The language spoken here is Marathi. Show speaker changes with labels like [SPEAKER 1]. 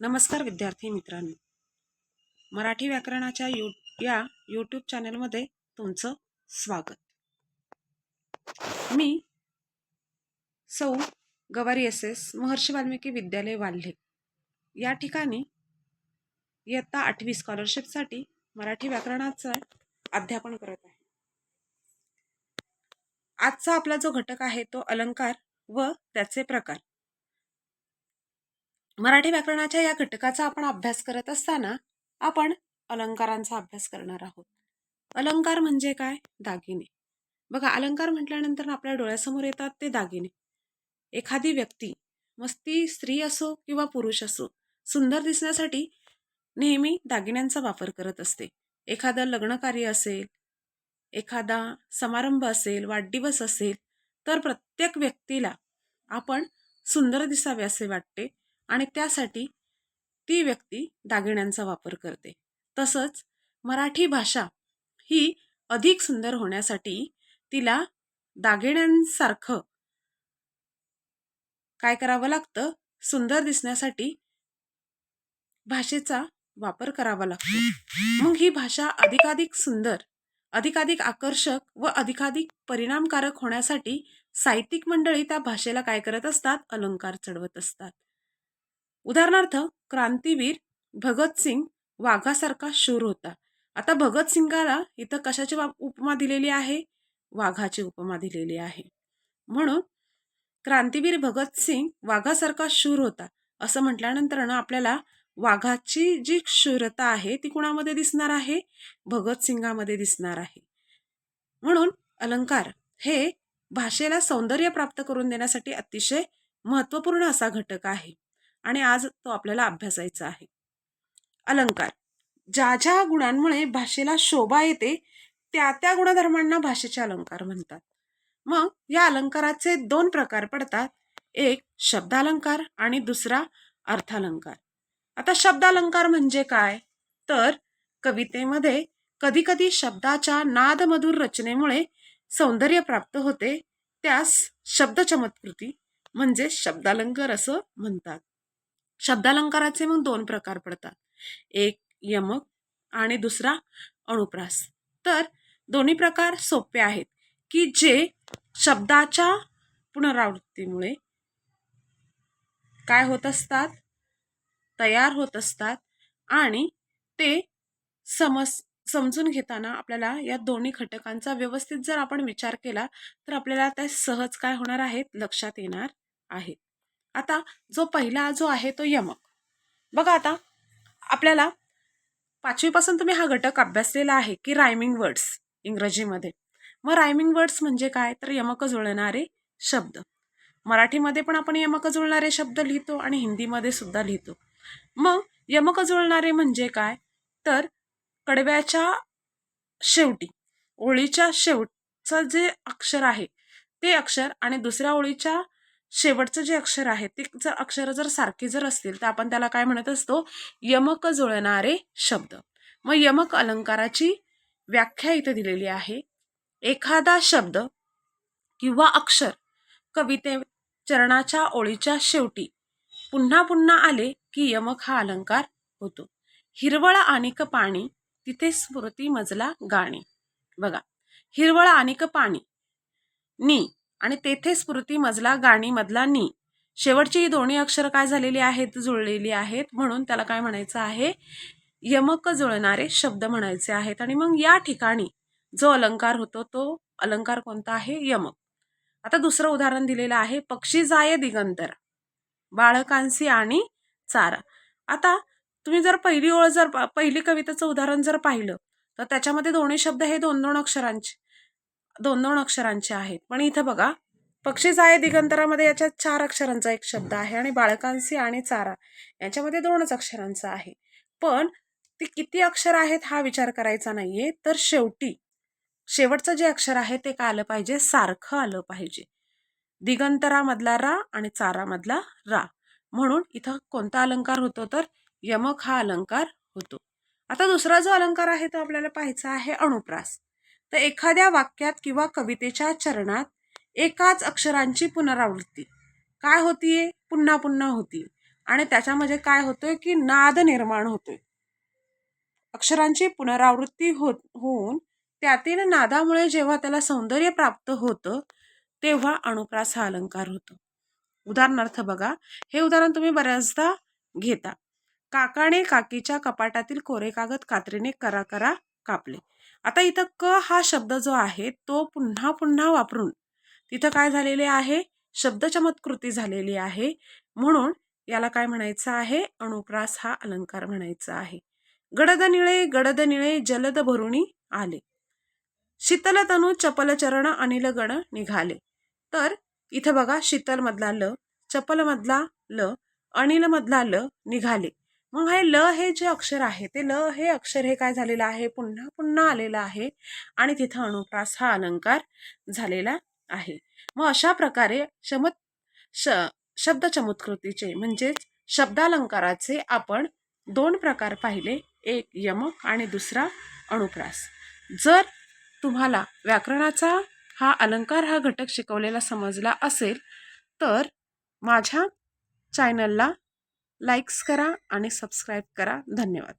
[SPEAKER 1] नमस्कार विद्यार्थी मित्रांनो, मराठी व्याकरणाच्या या यूट्यूब चॅनलमध्ये तुमचं स्वागत. मी सौ गवारी SS महर्षी वाल्मिकी विद्यालय वाल्हे या ठिकाणी इयत्ता 8वी स्कॉलरशिपसाठी मराठी व्याकरणाचं अध्यापन करत आहे. आजचा आपला जो घटक आहे तो अलंकार व त्याचे प्रकार. मराठी व्याकरणाच्या या घटकाचा आपण अभ्यास करत असताना आपण अलंकारांचा अभ्यास करणार आहोत. अलंकार म्हणजे काय? दागिने. बघा, अलंकार म्हटल्यानंतर आपल्या डोळ्यासमोर येतात ते दागिने. एखादी व्यक्ती, मग ती स्त्री असो किंवा पुरुष असो, सुंदर दिसण्यासाठी नेहमी दागिन्यांचा वापर करत असते. एखादं लग्नकार्य असेल, एखादा समारंभ असेल, वाढदिवस असेल, तर प्रत्येक व्यक्तीला आपण सुंदर दिसावे असे वाटते आणि त्यासाठी ती व्यक्ती दागिन्यांचा वापर करते. तसंच मराठी भाषा ही अधिक सुंदर होण्यासाठी तिला दागिन्यांसारखं काय करावं लागतं? सुंदर दिसण्यासाठी भाषेचा वापर करावा लागतो. मग ही भाषा अधिकाधिक सुंदर, अधिकाधिक आकर्षक व अधिकाधिक परिणामकारक होण्यासाठी साहित्यिक मंडळी त्या भाषेला काय करत असतात? अलंकार चढवत असतात. उदाहरणार्थ, क्रांतीवीर भगतसिंग वाघासारखा शूर होता. आता भगतसिंगाला इथं कशाची उपमा दिलेली आहे? वाघाची उपमा दिलेली आहे. म्हणून क्रांतीवीर भगतसिंग वाघासारखा शूर होता असं म्हटल्यानंतर ना आपल्याला वाघाची जी शूरता आहे ती कुणामध्ये दिसणार आहे? भगतसिंगामध्ये दिसणार आहे. म्हणून अलंकार हे भाषेला सौंदर्य प्राप्त करून देण्यासाठी अतिशय महत्त्वपूर्ण असा घटक आहे आणि आज तो आपल्याला अभ्यासायचा आहे. अलंकार ज्या ज्या गुणांमुळे भाषेला शोभा येते त्या त्या गुणधर्मांना भाषेचे अलंकार म्हणतात. मग या अलंकाराचे 2 प्रकार पडतात. एक शब्दालंकार आणि दुसरा अर्थालंकार. आता शब्दालंकार म्हणजे काय? तर कवितेमध्ये कधी कधी शब्दाच्या नादमधुर रचनेमुळे सौंदर्य प्राप्त होते, त्यास शब्द चमत्कृती म्हणजे शब्दालंकार असं म्हणतात. शब्दालंकाराचे मग 2 प्रकार पडतात. एक यमक आणि दुसरा अनुप्रास. तर दोन्ही प्रकार सोपे आहेत की जे शब्दाच्या पुनरावृत्तीमुळे काय होत असतात? तयार होत असतात आणि ते समजून घेताना आपल्याला या दोन्ही घटकांचा व्यवस्थित जर आपण विचार केला तर आपल्याला त्या सहज काय होणार आहेत? लक्षात येणार आहेत. आता जो पहिला जो आहे तो यमक. बघा, आता आपल्याला 5वी पासून तुम्ही हा घटक अभ्यासलेला आहे की रायमिंग वर्ड्स इंग्रजीमध्ये. मग रायमिंग वर्ड्स म्हणजे काय? तर यमक जुळणारे शब्द. मराठीमध्ये पण आपण यमक जुळणारे शब्द लिहितो आणि हिंदीमध्ये सुद्धा लिहितो. मग यमक जुळणारे म्हणजे काय? तर कडव्याच्या शेवटी, ओळीच्या शेवटचं जे अक्षर आहे ते अक्षर आणि दुसऱ्या ओळीच्या शेवटचं जे अक्षर आहे ते जर अक्षर जर सारखी जर असतील तर आपण त्याला काय म्हणत असतो? यमक जुळणारे शब्द. मग यमक अलंकाराची व्याख्या इथे दिलेली आहे. एखादा शब्द किंवा अक्षर कविते चरणाच्या ओळीच्या शेवटी पुन्हा पुन्हा आले की यमक हा अलंकार होतो. हिरवळ आनिक पाणी तिथे स्मृती मजला गाणी. बघा, हिरवळ आनिक पाणी नी आणि तेथे स्मृती मजला गाणी मधला नी, शेवटची ही दोन्ही अक्षर काय झालेली आहेत? जुळलेली आहेत. म्हणून त्याला काय म्हणायचं आहे? यमक जुळणारे शब्द म्हणायचे आहेत. आणि मग या ठिकाणी जो अलंकार होतो तो अलंकार कोणता आहे? यमक. आता दुसरं उदाहरण दिलेलं आहे. पक्षी जाये दिगंतरा, बाळकांसी आणि चारा. आता तुम्ही जर पहिली कवितेचं उदाहरण जर पाहिलं तर त्याच्यामध्ये दोन्ही शब्द हे 2-2 अक्षरांचे आहेत. पण इथं बघा, पक्षी जाये दिगंतरामध्ये याच्यात 4 अक्षरांचा एक शब्द आहे आणि बाळकांसी आणि चारा याच्यामध्ये 2च अक्षरांचा आहे. पण ती किती अक्षर आहेत हा विचार करायचा नाहीये. तर शेवटचं जे अक्षर आहे ते काय आलं पाहिजे? सारखं आलं पाहिजे. दिगंतरामधला रा आणि चारामधला रा. म्हणून इथं कोणता अलंकार होतो? तर यमक हा अलंकार होतो. आता दुसरा जो अलंकार आहे तो आपल्याला पाहायचा आहे अनुप्रास. तर एखाद्या वाक्यात किंवा कवितेच्या चरणात एकाच अक्षरांची पुनरावृत्ती काय होतीये? पुन्हा पुन्हा होती. आणि त्याच्यामध्ये काय होतोय की नाद निर्माण होतोय. अक्षरांची पुनरावृत्ती होऊन त्यातील नादामुळे जेव्हा त्याला सौंदर्य प्राप्त होतं तेव्हा अनुप्रास हा अलंकार होतो. उदाहरणार्थ बघा, हे उदाहरण तुम्ही बऱ्याचदा घेता. काकाने काकीच्या कपाटातील कोरे कागद कात्रीने करा करा कापले. आता इथं क हा शब्द जो आहे तो पुन्हा पुन्हा वापरून तिथं काय झालेले आहे, शब्द चमत्कृती झालेली आहे. म्हणून याला काय म्हणायचं आहे, अनुप्रास हा अलंकार म्हणायचा आहे. गडद निळे जलद भरुणी आले. शीतल तनु चपल चरण अनिल गण निघाले. तर इथं बघा, शीतल मधला ल, चपल मधला ल, अनिल मधला ल निघाले. मग हे ल हे जे अक्षर आहे ते ल हे अक्षर हे काय झालेलं आहे, पुन्हा पुन्हा आलेलं आहे आणि तिथं अनुप्रास हा अलंकार झालेला आहे. मग अशा प्रकारे शब्द चमत्कृतीचे म्हणजेच शब्दालंकाराचे आपण 2 प्रकार पाहिले, एक यमक आणि दुसरा अनुप्रास. जर तुम्हाला व्याकरणाचा हा अलंकार हा घटक शिकवलेला समजला असेल तर माझ्या चॅनलला लाईक्स करा आणि सबस्क्राईब करा. धन्यवाद.